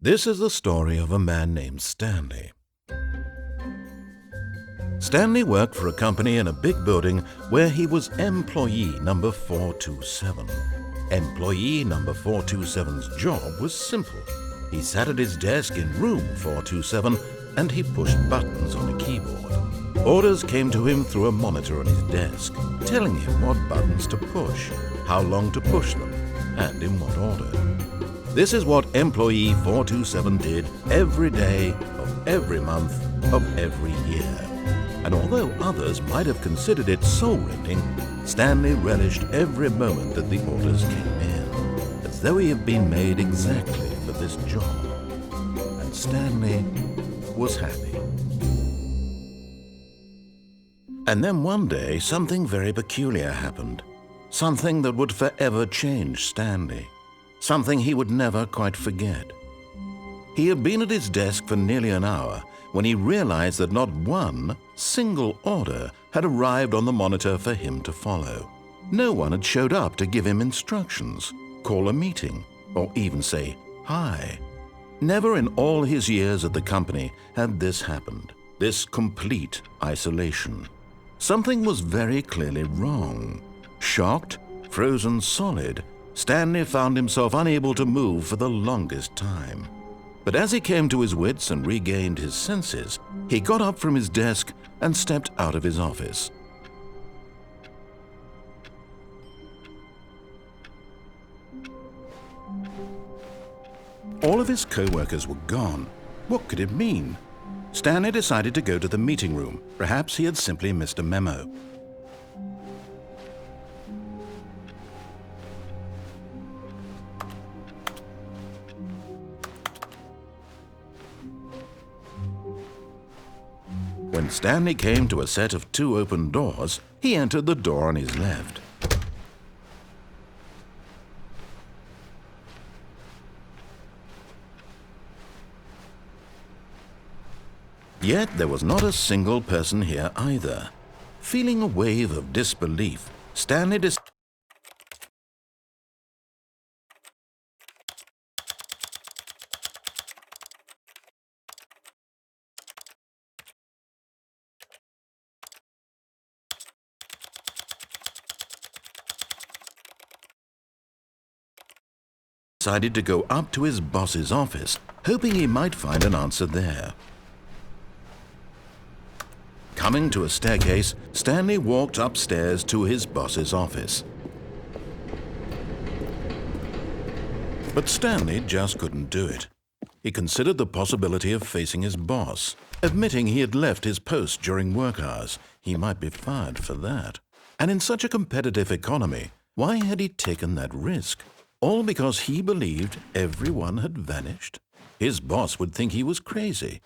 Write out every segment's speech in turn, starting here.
This is the story of a man named Stanley. Stanley worked for a company in a big building where he was employee number 427. Employee number 427's job was simple. He sat at his desk in room 427 and he pushed buttons on a keyboard. Orders came to him through a monitor on his desk, telling him what buttons to push, how long to push them, and in what order. This is what employee 427 did every day of every month of every year. And although others might have considered it soul-rending, Stanley relished every moment that the orders came in, as though he had been made exactly for this job. And Stanley was happy. And then one day, something very peculiar happened. Something that would forever change Stanley. Something he would never quite forget. He had been at his desk for nearly an hour when he realized that not one single order had arrived on the monitor for him to follow. No one had showed up to give him instructions, call a meeting, or even say hi. Never in all his years at the company had this happened, this complete isolation. Something was very clearly wrong. Shocked, frozen solid, Stanley found himself unable to move for the longest time. But as he came to his wits and regained his senses, he got up from his desk and stepped out of his office. All of his co-workers were gone. What could it mean? Stanley decided to go to the meeting room. Perhaps he had simply missed a memo. When Stanley came to a set of 2 open doors, he entered the door on his left. Yet there was not a single person here either. Feeling a wave of disbelief, Stanley decided to go up to his boss's office, hoping he might find an answer there. Coming to a staircase, Stanley walked upstairs to his boss's office. But Stanley just couldn't do it. He considered the possibility of facing his boss, admitting he had left his post during work hours. He might be fired for that. And in such a competitive economy, why had he taken that risk? All because he believed everyone had vanished? His boss would think he was crazy.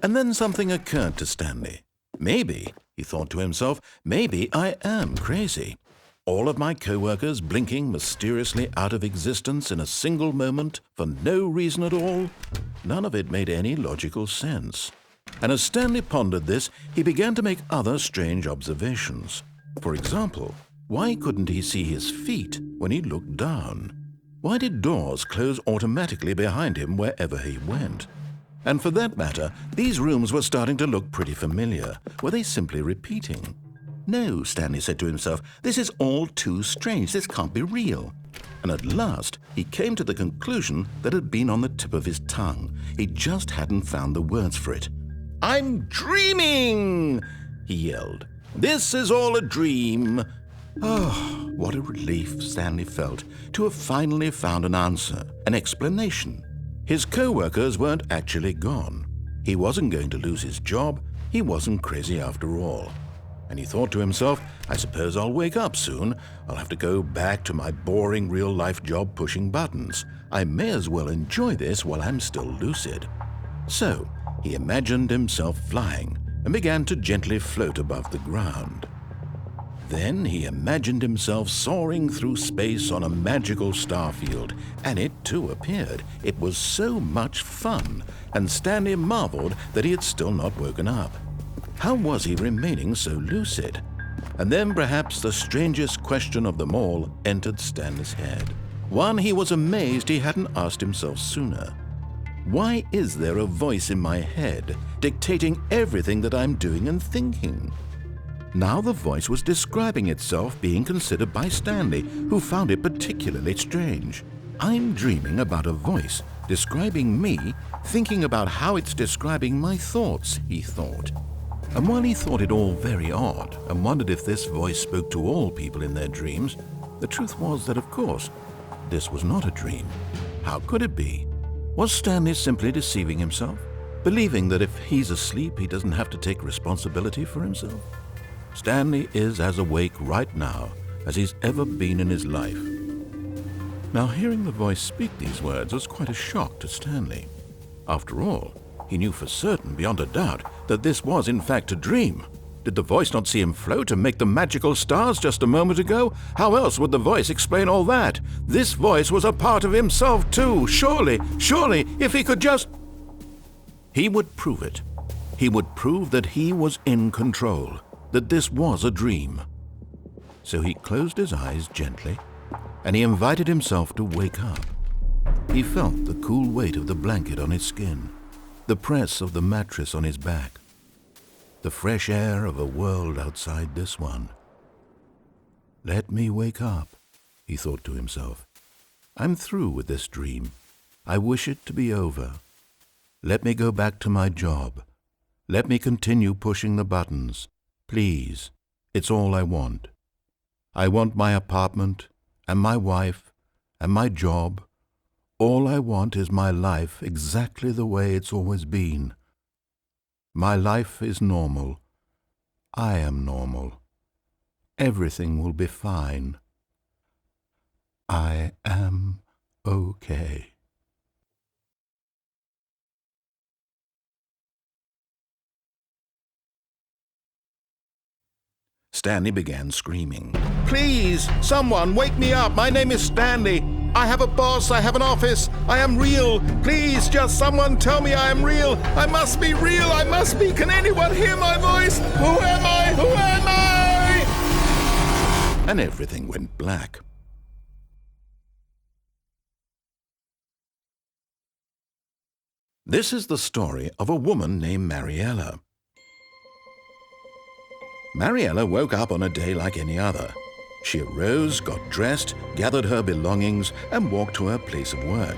And then something occurred to Stanley. Maybe, he thought to himself, maybe I am crazy. All of my co-workers blinking mysteriously out of existence in a single moment for no reason at all? None of it made any logical sense. And as Stanley pondered this, he began to make other strange observations. For example, why couldn't he see his feet when he looked down? Why did doors close automatically behind him wherever he went? And for that matter, these rooms were starting to look pretty familiar. Were they simply repeating? No, Stanley said to himself, this is all too strange. This can't be real. And at last, he came to the conclusion that had been on the tip of his tongue. He just hadn't found the words for it. "I'm dreaming!" he yelled. "This is all a dream." Oh, what a relief Stanley felt to have finally found an answer, an explanation. His co-workers weren't actually gone. He wasn't going to lose his job. He wasn't crazy after all. And he thought to himself, I suppose I'll wake up soon. I'll have to go back to my boring real-life job pushing buttons. I may as well enjoy this while I'm still lucid. So he imagined himself flying and began to gently float above the ground. Then he imagined himself soaring through space on a magical starfield, and it too appeared. It was so much fun, and Stanley marveled that he had still not woken up. How was he remaining so lucid? And then perhaps the strangest question of them all entered Stanley's head. One he was amazed he hadn't asked himself sooner. Why is there a voice in my head dictating everything that I'm doing and thinking? Now the voice was describing itself being considered by Stanley, who found it particularly strange. I'm dreaming about a voice describing me, thinking about how it's describing my thoughts, he thought. And while he thought it all very odd and wondered if this voice spoke to all people in their dreams, the truth was that, of course, this was not a dream. How could it be? Was Stanley simply deceiving himself, believing that if he's asleep, he doesn't have to take responsibility for himself? Stanley is as awake right now as he's ever been in his life. Now, hearing the voice speak these words was quite a shock to Stanley. After all, he knew for certain, beyond a doubt, that this was in fact a dream. Did the voice not see him float and make the magical stars just a moment ago? How else would the voice explain all that? This voice was a part of himself too. Surely, if he could just... He would prove it. He would prove that he was in control, that this was a dream. So he closed his eyes gently, and he invited himself to wake up. He felt the cool weight of the blanket on his skin, the press of the mattress on his back, the fresh air of a world outside this one. Let me wake up, he thought to himself. I'm through with this dream. I wish it to be over. Let me go back to my job. Let me continue pushing the buttons. Please, it's all I want. I want my apartment and my wife and my job. All I want is my life exactly the way it's always been. My life is normal. I am normal. Everything will be fine. I am okay. Stanley began screaming. Please, someone, wake me up. My name is Stanley. I have a boss. I have an office. I am real. Please, just someone tell me I am real. I must be real. I must be. Can anyone hear my voice? Who am I? Who am I? And everything went black. This is the story of a woman named Mariella. Mariella woke up on a day like any other. She arose, got dressed, gathered her belongings, and walked to her place of work.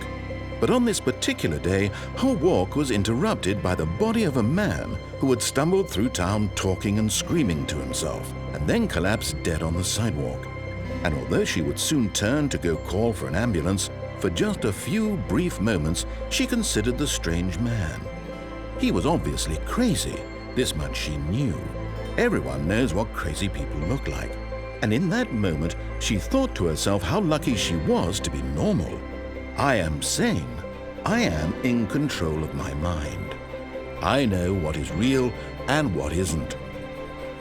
But on this particular day, her walk was interrupted by the body of a man who had stumbled through town talking and screaming to himself, and then collapsed dead on the sidewalk. And although she would soon turn to go call for an ambulance, for just a few brief moments she considered the strange man. He was obviously crazy, this much she knew. Everyone knows what crazy people look like. And in that moment, she thought to herself how lucky she was to be normal. I am sane. I am in control of my mind. I know what is real and what isn't.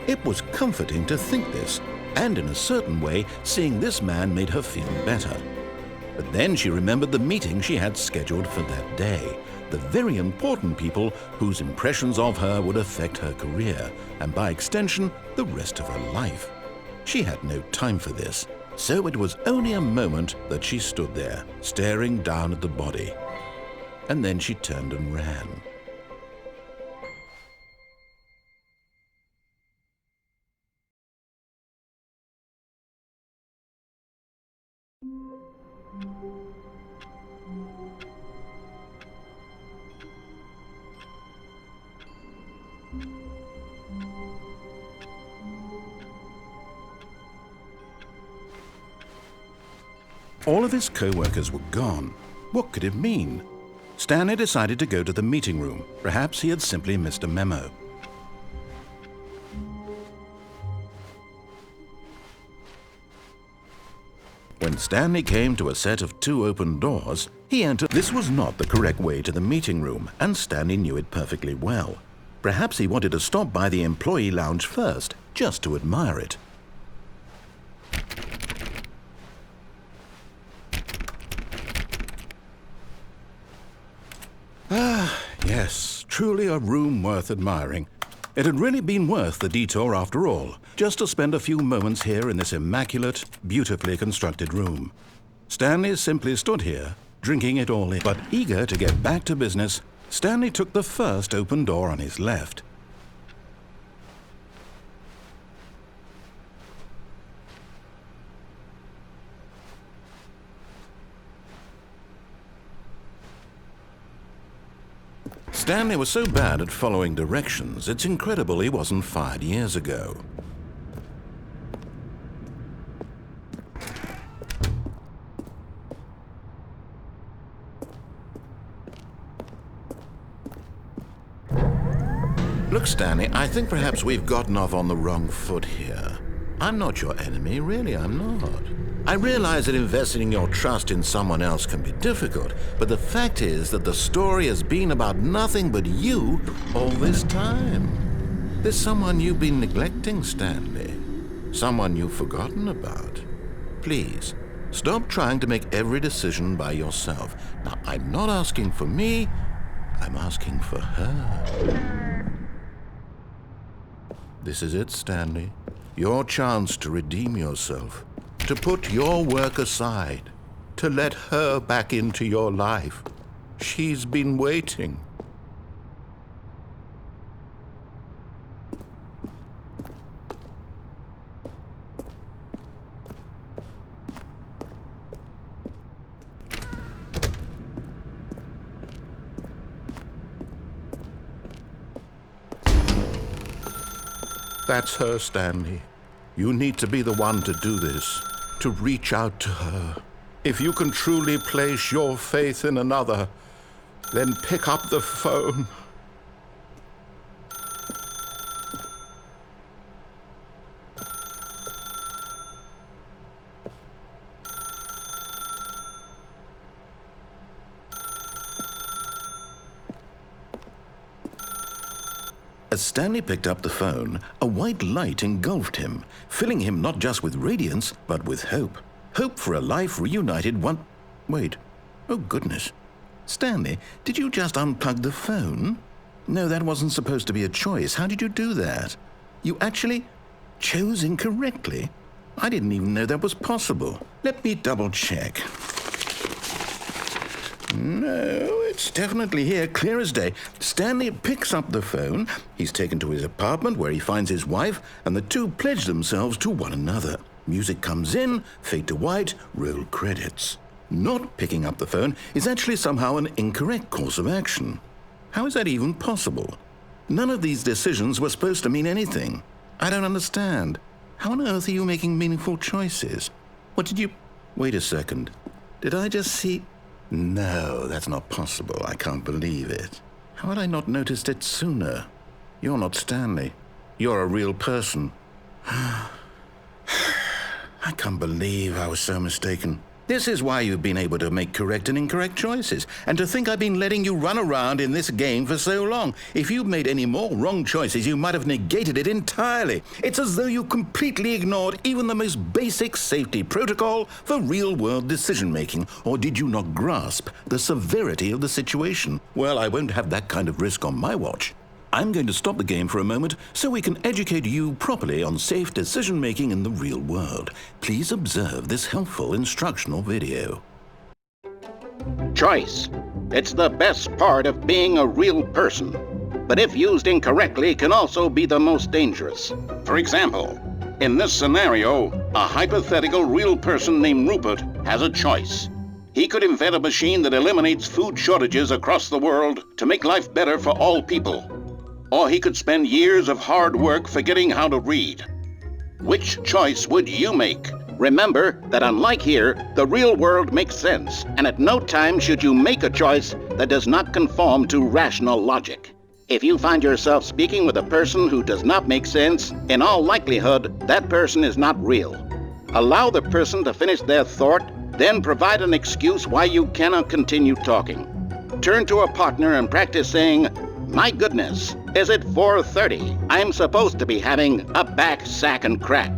It was comforting to think this, and in a certain way, seeing this man made her feel better. But then she remembered the meeting she had scheduled for that day, the very important people whose impressions of her would affect her career, and by extension, the rest of her life. She had no time for this, so it was only a moment that she stood there, staring down at the body. And then she turned and ran. All of his co-workers were gone. What could it mean? Stanley decided to go to the meeting room. Perhaps he had simply missed a memo. When Stanley came to a set of 2 open doors, he entered. This was not the correct way to the meeting room, and Stanley knew it perfectly well. Perhaps he wanted to stop by the employee lounge first, just to admire it. Yes, truly a room worth admiring. It had really been worth the detour after all, just to spend a few moments here in this immaculate, beautifully constructed room. Stanley simply stood here drinking it all in. But eager to get back to business, Stanley took the first open door on his left. Stanley was so bad at following directions, it's incredible he wasn't fired years ago. Look, Stanley, I think perhaps we've gotten off on the wrong foot here. I'm not your enemy, really, I'm not. I realize that investing your trust in someone else can be difficult, but the fact is that the story has been about nothing but you all this time. There's someone you've been neglecting, Stanley. Someone you've forgotten about. Please, stop trying to make every decision by yourself. Now, I'm not asking for me, I'm asking for her. This is it, Stanley. Your chance to redeem yourself. To put your work aside, to let her back into your life. She's been waiting. That's her, Stanley. You need to be the one to do this. To reach out to her. If you can truly place your faith in another, then pick up the phone. As Stanley picked up the phone, a white light engulfed him, filling him not just with radiance, but with hope. Hope for a life reunited one... Wait. Oh, goodness. Stanley, did you just unplug the phone? No, that wasn't supposed to be a choice. How did you do that? You actually chose incorrectly? I didn't even know that was possible. Let me double-check. No, it's definitely here, clear as day. Stanley picks up the phone. He's taken to his apartment where he finds his wife, and the two pledge themselves to one another. Music comes in, fade to white, roll credits. Not picking up the phone is actually somehow an incorrect course of action. How is that even possible? None of these decisions were supposed to mean anything. I don't understand. How on earth are you making meaningful choices? What did you... Wait a second. Did I just see... No, that's not possible. I can't believe it. How had I not noticed it sooner? You're not Stanley. You're a real person. I can't believe I was so mistaken. This is why you've been able to make correct and incorrect choices. And to think I've been letting you run around in this game for so long. If you'd made any more wrong choices, you might have negated it entirely. It's as though you completely ignored even the most basic safety protocol for real-world decision-making. Or did you not grasp the severity of the situation? Well, I won't have that kind of risk on my watch. I'm going to stop the game for a moment so we can educate you properly on safe decision-making in the real world. Please observe this helpful instructional video. Choice. It's the best part of being a real person, but if used incorrectly can also be the most dangerous. For example, in this scenario, a hypothetical real person named Rupert has a choice. He could invent a machine that eliminates food shortages across the world to make life better for all people. Or he could spend years of hard work forgetting how to read. Which choice would you make? Remember that unlike here, the real world makes sense, and at no time should you make a choice that does not conform to rational logic. If you find yourself speaking with a person who does not make sense, in all likelihood, that person is not real. Allow the person to finish their thought, then provide an excuse why you cannot continue talking. Turn to a partner and practice saying, "My goodness, is it 4:30? I'm supposed to be having a back, sack, and crack."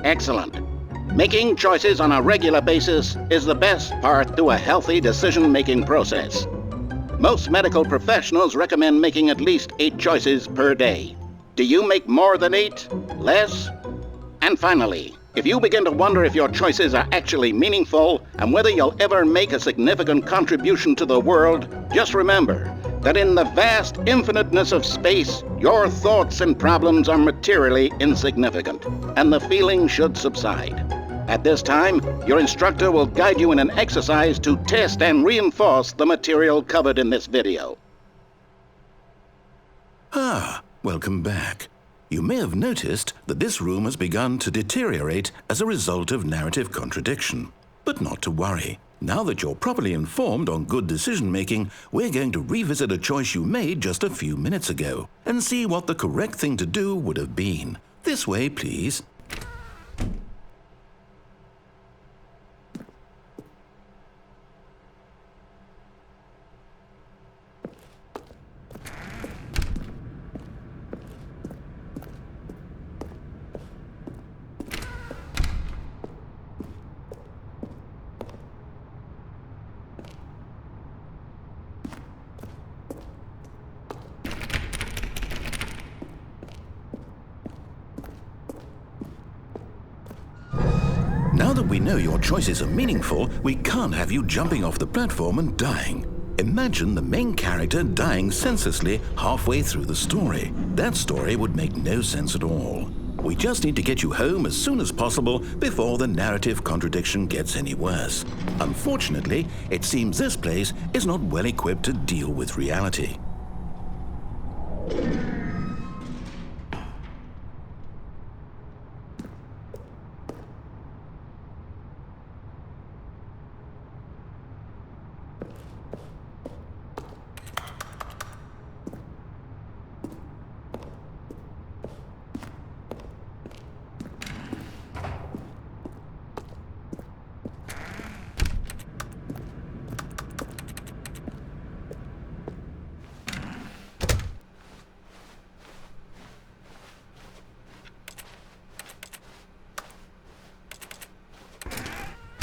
Excellent. Making choices on a regular basis is the best part to a healthy decision-making process. Most medical professionals recommend making at least 8 choices per day. Do you make more than 8? Less? And finally, If you begin to wonder if your choices are actually meaningful and whether you'll ever make a significant contribution to the world, just remember that in the vast infiniteness of space, your thoughts and problems are materially insignificant, and the feeling should subside. At this time, your instructor will guide you in an exercise to test and reinforce the material covered in this video. Welcome back. You may have noticed that this room has begun to deteriorate as a result of narrative contradiction. But not to worry. Now that you're properly informed on good decision-making, we're going to revisit a choice you made just a few minutes ago and see what the correct thing to do would have been. This way, please. Now that we know your choices are meaningful, we can't have you jumping off the platform and dying. Imagine the main character dying senselessly halfway through the story. That story would make no sense at all. We just need to get you home as soon as possible before the narrative contradiction gets any worse. Unfortunately, it seems this place is not well equipped to deal with reality.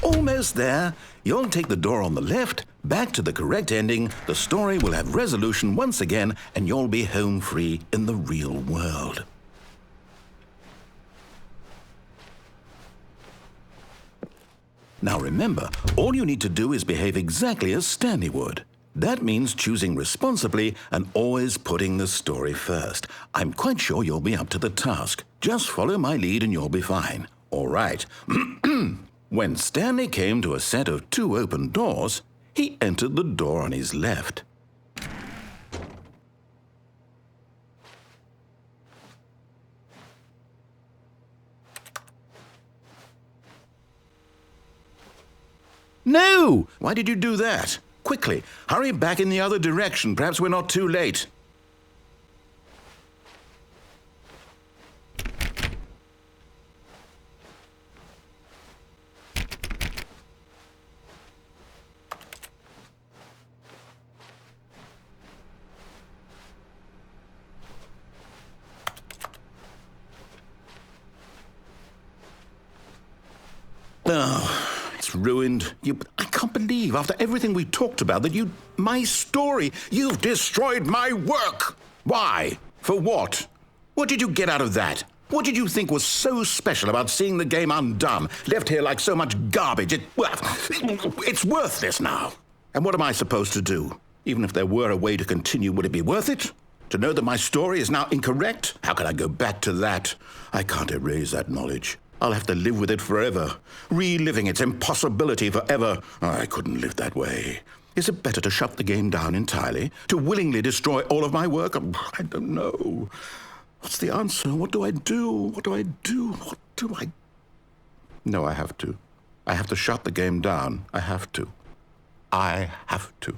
Almost there. You'll take the door on the left, back to the correct ending, the story will have resolution once again, and you'll be home free in the real world. Now remember, all you need to do is behave exactly as Stanley would. That means choosing responsibly and always putting the story first. I'm quite sure you'll be up to the task. Just follow my lead and you'll be fine. All right. When Stanley came to a set of 2 open doors, he entered the door on his left. No! Why did you do that? Quickly, hurry back in the other direction. Perhaps we're not too late. Oh, it's ruined. I can't believe, after everything we talked about, that my story, you've destroyed my work. Why? For what? What did you get out of that? What did you think was so special about seeing the game undone, left here like so much garbage? It's worthless now. And what am I supposed to do? Even if there were a way to continue, would it be worth it? To know that my story is now incorrect? How can I go back to that? I can't erase that knowledge. I'll have to live with it forever, reliving its impossibility forever. I couldn't live that way. Is it better to shut the game down entirely? To willingly destroy all of my work? I don't know. What's the answer? What do I do? What do I do? What do I... No, I have to. I have to shut the game down. I have to. I have to.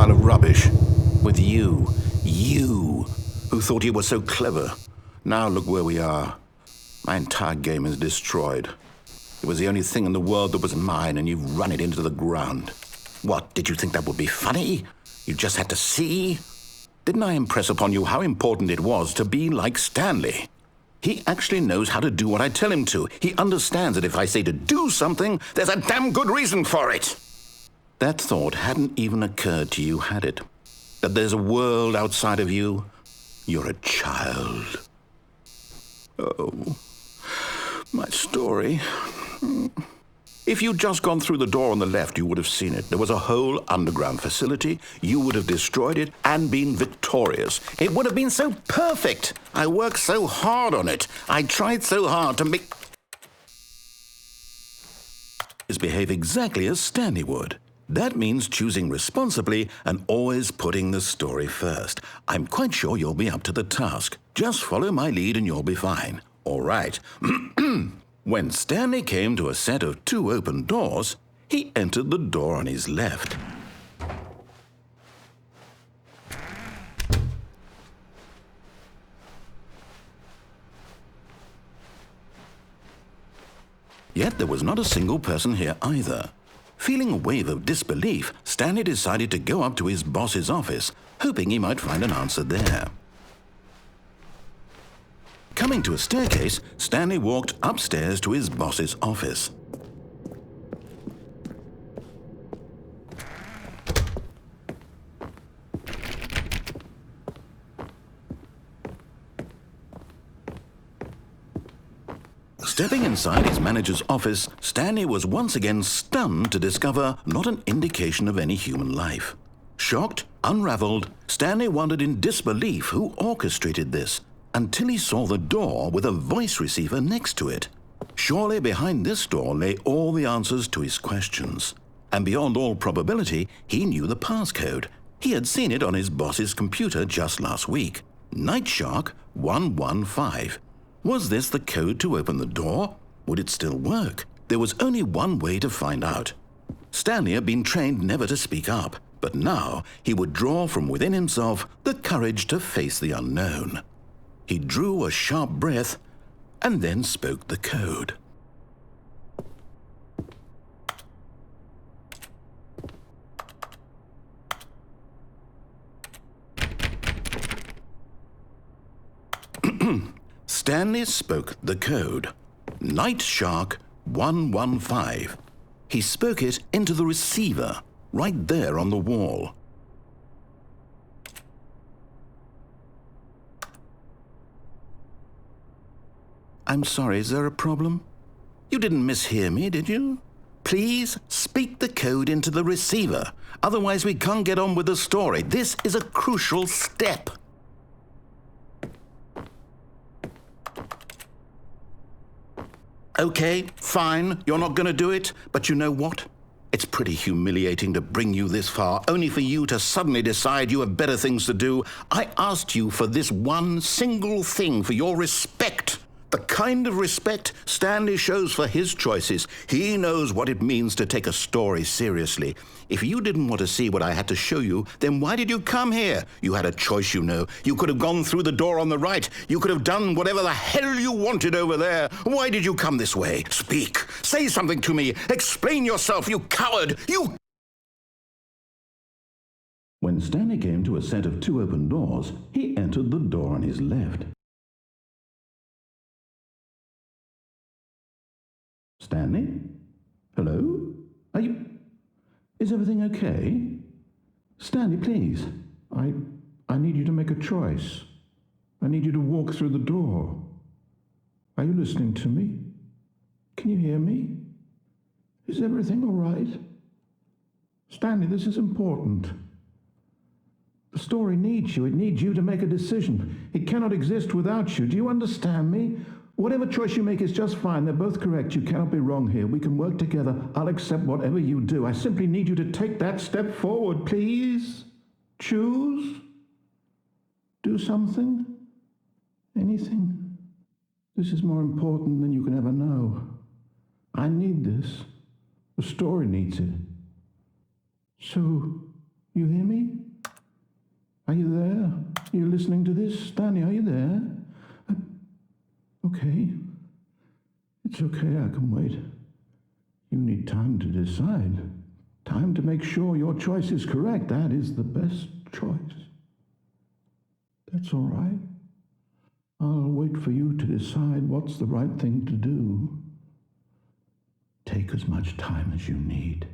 Rubbish. With you who thought you were so clever. Now look where we are. My entire game is destroyed. It was the only thing in the world that was mine, and you've run it into the ground. What, did you think that would be funny? You just had to see? Didn't I impress upon you how important it was to be like Stanley? He actually knows how to do what I tell him to. He understands that if I say to do something, there's a damn good reason for it. That thought hadn't even occurred to you, had it? That there's a world outside of you? You're a child. Oh, my story. If you'd just gone through the door on the left, you would have seen it. There was a whole underground facility. You would have destroyed it and been victorious. It would have been so perfect. I worked so hard on it. I tried so hard to make... behave exactly as Stanley would. That means choosing responsibly and always putting the story first. I'm quite sure you'll be up to the task. Just follow my lead and you'll be fine. All right. When Stanley came to a set of 2 open doors, he entered the door on his left. Yet there was not a single person here either. Feeling a wave of disbelief, Stanley decided to go up to his boss's office, hoping he might find an answer there. Coming to a staircase, Stanley walked upstairs to his boss's office. Stepping inside his manager's office, Stanley was once again stunned to discover not an indication of any human life. Shocked, unraveled, Stanley wondered in disbelief who orchestrated this, until he saw the door with a voice receiver next to it. Surely behind this door lay all the answers to his questions. And beyond all probability, he knew the passcode. He had seen it on his boss's computer just last week. Nightshark 115. Was this the code to open the door? Would it still work? There was only one way to find out. Stanley had been trained never to speak up, but now he would draw from within himself the courage to face the unknown. He drew a sharp breath and then spoke the code. Stanley spoke the code. Nightshark 115. He spoke it into the receiver, right there on the wall. I'm sorry, is there a problem? You didn't mishear me, did you? Please speak the code into the receiver. Otherwise, we can't get on with the story. This is a crucial step. Okay, fine, you're not going to do it, but you know what? It's pretty humiliating to bring you this far, only for you to suddenly decide you have better things to do. I asked you for this one single thing, for your respect. The kind of respect Stanley shows for his choices. He knows what it means to take a story seriously. If you didn't want to see what I had to show you, then why did you come here? You had a choice, you know. You could have gone through the door on the right. You could have done whatever the hell you wanted over there. Why did you come this way? Speak. Say something to me. Explain yourself, you coward. You... When Stanley came to a set of 2 open doors, he entered the door on his left. Stanley? Hello? Are you... Is everything okay? Stanley, please. I need you to make a choice. I need you to walk through the door. Are you listening to me? Can you hear me? Is everything all right? Stanley, this is important. The story needs you. It needs you to make a decision. It cannot exist without you. Do you understand me? Whatever choice you make is just fine. They're both correct. You cannot be wrong here. We can work together. I'll accept whatever you do. I simply need you to take that step forward, please. Choose. Do something. Anything. This is more important than you can ever know. I need this. The story needs it. So, you hear me? Are you there? Are you listening to this? Stanley, are you there? Okay. It's okay, I can wait. You need time to decide. Time to make sure your choice is correct. That is the best choice. That's all right. I'll wait for you to decide what's the right thing to do. Take as much time as you need.